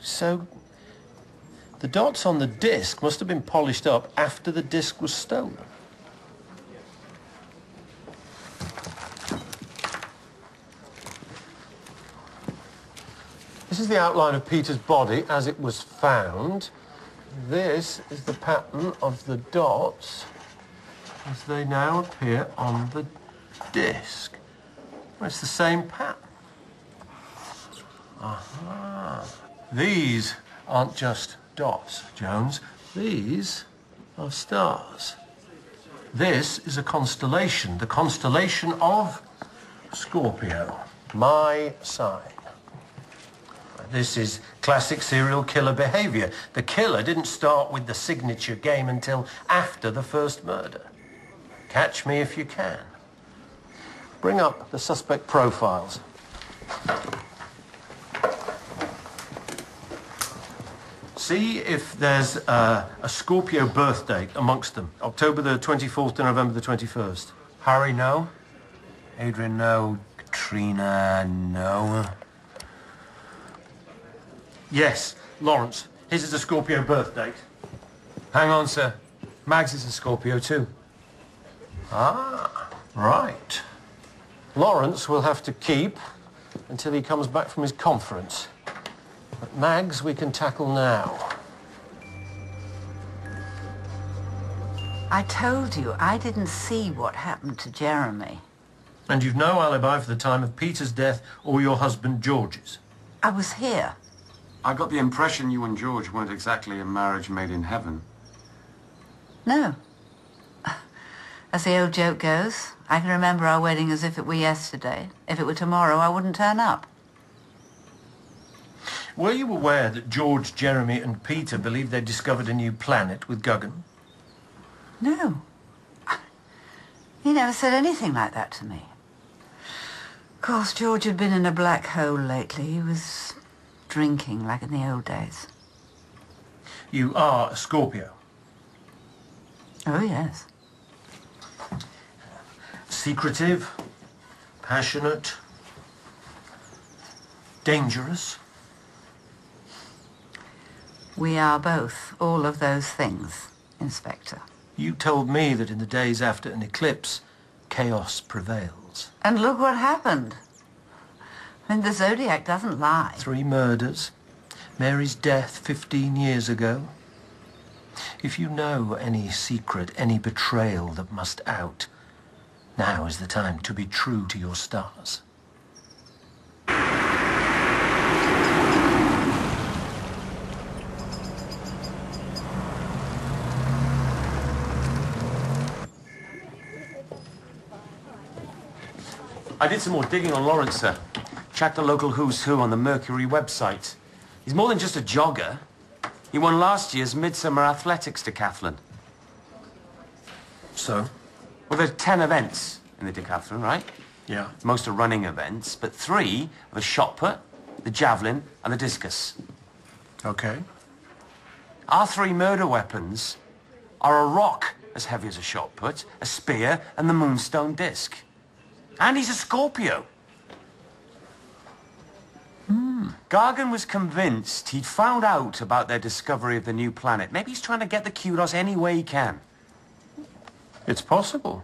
So the dots on the disc must have been polished up after the disc was stolen. This is the outline of Peter's body as it was found. This is the pattern of the dots as they now appear on the disc. Well, it's the same pattern. Aha. These aren't just dots, Jones. These are stars. This is a constellation, the constellation of Scorpio, my sign. This is classic serial killer behavior. The killer didn't start with the signature game until after the first murder. Catch me if you can. Bring up the suspect profiles. See if there's a Scorpio birth date amongst them. October the 24th to November the 21st. Harry, no. Adrian, no. Katrina, no. Yes, Lawrence. His is a Scorpio birth date. Hang on, sir. Mags is a Scorpio too. Ah, right. Lawrence will have to keep until he comes back from his conference. But Mags we can tackle now. I told you, I didn't see what happened to Jeremy. And you've no alibi for the time of Peter's death or your husband George's. I was here. I got the impression you and George weren't exactly a marriage made in heaven. No. As the old joke goes, I can remember our wedding as if it were yesterday. If it were tomorrow, I wouldn't turn up. Were you aware that George, Jeremy and Peter believed they'd discovered a new planet with Guggen? No. He never said anything like that to me. Of course, George had been in a black hole lately. He was drinking like in the old days. You are a Scorpio. Oh, yes. Secretive, passionate, dangerous. We are both all of those things, Inspector. You told me that in the days after an eclipse, chaos prevails. And look what happened. I mean, the Zodiac doesn't lie. 3 murders. Mary's death 15 years ago. If you know any secret, any betrayal that must out, now is the time to be true to your stars. I did some more digging on Lawrence, sir. Checked the local who's who on the Mercury website. He's more than just a jogger. He won last year's Midsummer Athletics decathlon. So? Well, there are 10 events in the decathlon, right? Yeah. Most are running events, but 3 are the shot put, the javelin, and the discus. Okay. Our 3 murder weapons are a rock as heavy as a shot put, a spear, and the moonstone disc. And he's a Scorpio. Gargan was convinced he'd found out about their discovery of the new planet. Maybe he's trying to get the kudos any way he can. It's possible.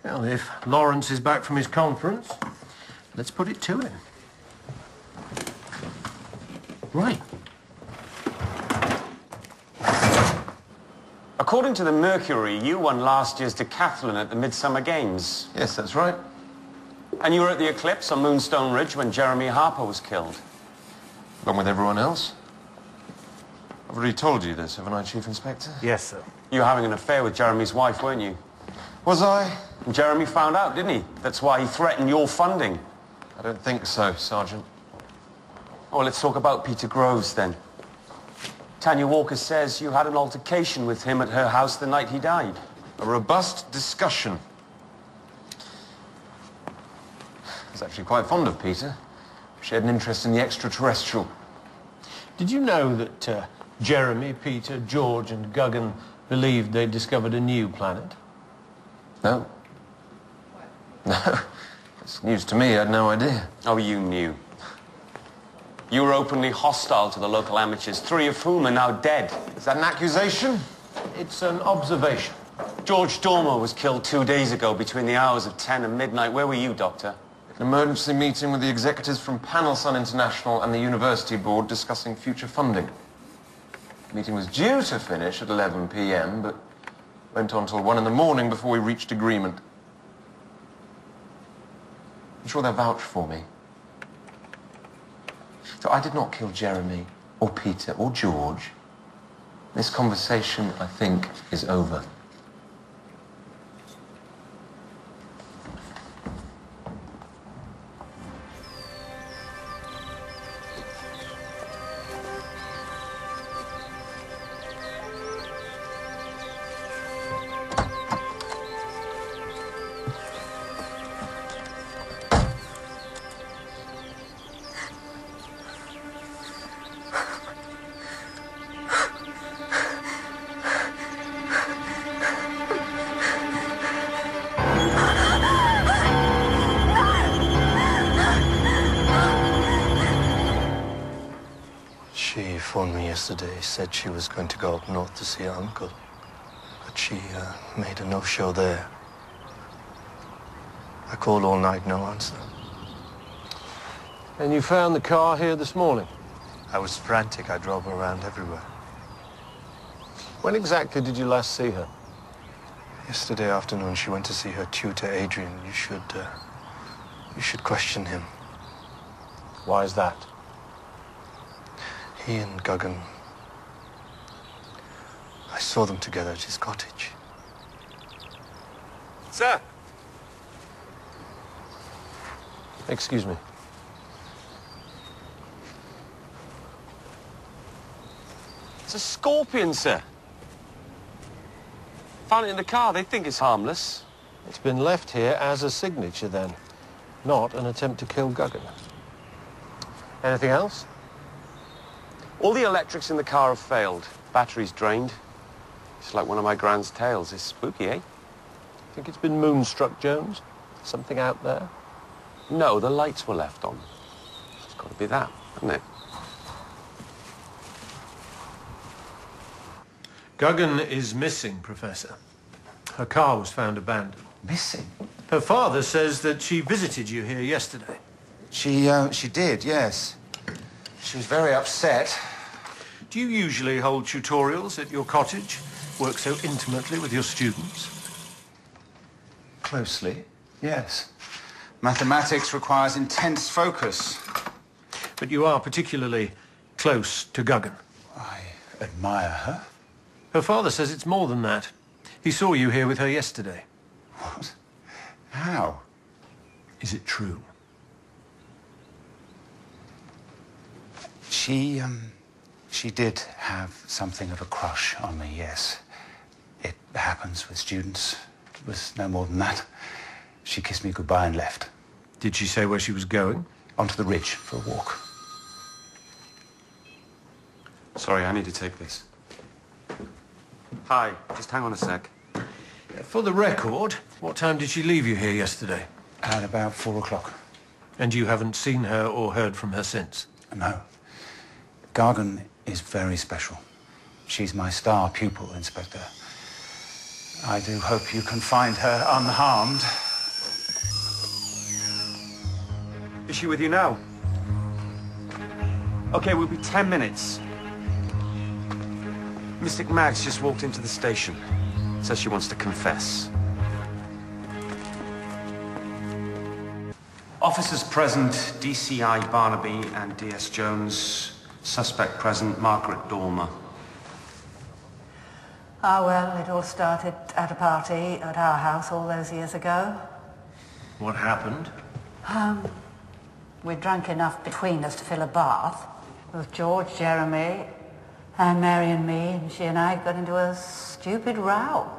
Well, if Lawrence is back from his conference, let's put it to him. Right. According to the Mercury, you won last year's decathlon at the Midsummer Games. Yes, that's right. And you were at the eclipse on Moonstone Ridge when Jeremy Harper was killed. Along with everyone else? I've already told you this, haven't I, Chief Inspector? Yes, sir. You were having an affair with Jeremy's wife, weren't you? Was I? And Jeremy found out, didn't he? That's why he threatened your funding. I don't think so, Sergeant. Oh, let's talk about Peter Groves, then. Tanya Walker says you had an altercation with him at her house the night he died. A robust discussion. I was actually quite fond of Peter. She had an interest in the extraterrestrial. Did you know that Jeremy, Peter, George and Guggen believed they'd discovered a new planet? No. No. It's news to me. I had no idea. Oh, you knew. You were openly hostile to the local amateurs, 3 of whom are now dead. Is that an accusation? It's an observation. George Dormer was killed 2 days ago between the hours of 10 and midnight. Where were you, Doctor? An emergency meeting with the executives from Panel Sun International and the University Board discussing future funding. The meeting was due to finish at 11 p.m, but went on till 1 in the morning before we reached agreement. I'm sure they'll vouch for me. So I did not kill Jeremy, or Peter, or George. This conversation, I think, is over. She phoned me yesterday, said she was going to go up north to see her uncle. But she made a no-show there. I called all night, no answer. And you found the car here this morning? I was frantic. I drove her around everywhere. When exactly did you last see her? Yesterday afternoon, she went to see her tutor, Adrian. You should question him. Why is that? He and Guggen, I saw them together at his cottage. Sir! Excuse me. It's a scorpion, sir. Found it in the car. They think it's harmless. It's been left here as a signature, then, not an attempt to kill Guggen. Anything else? All the electrics in the car have failed. Battery's drained. It's like one of my Grand's tales. It's spooky, eh? Think it's been moonstruck, Jones? Something out there? No, the lights were left on. It's got to be that, hasn't it? Guggen is missing, Professor. Her car was found abandoned. Missing? Her father says that she visited you here yesterday. She did, yes. She was very upset. Do you usually hold tutorials at your cottage? Work so intimately with your students? Closely, yes. Mathematics requires intense focus. But you are particularly close to Guggen. I admire her. Her father says it's more than that. He saw you here with her yesterday. What? How? Is it true? She did have something of a crush on me, yes. It happens with students. It was no more than that. She kissed me goodbye and left. Did she say where she was going? Onto the ridge for a walk. Sorry, I need to take this. Hi, just hang on a sec. For the record, what time did she leave you here yesterday? At about 4 o'clock. And you haven't seen her or heard from her since? No. Gargan is very special. She's my star pupil, Inspector. I do hope you can find her unharmed. Is she with you now? Okay, we'll be 10 minutes. Mystic Max just walked into the station. Says she wants to confess. Officers present, DCI Barnaby and DS Jones. Suspect present, Margaret Dormer. Ah, well, it all started at a party at our house all those years ago. What happened? We drank enough between us to fill a bath. With George, Jeremy, and Mary and me, and she and I got into a stupid row.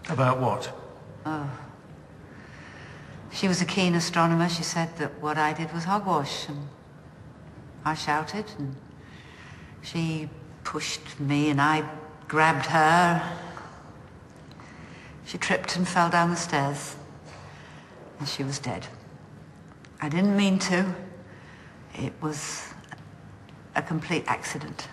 About what? She was a keen astronomer. She said that what I did was hogwash, and I shouted, and she pushed me, and I grabbed her. She tripped and fell down the stairs, and she was dead. I didn't mean to. It was a complete accident.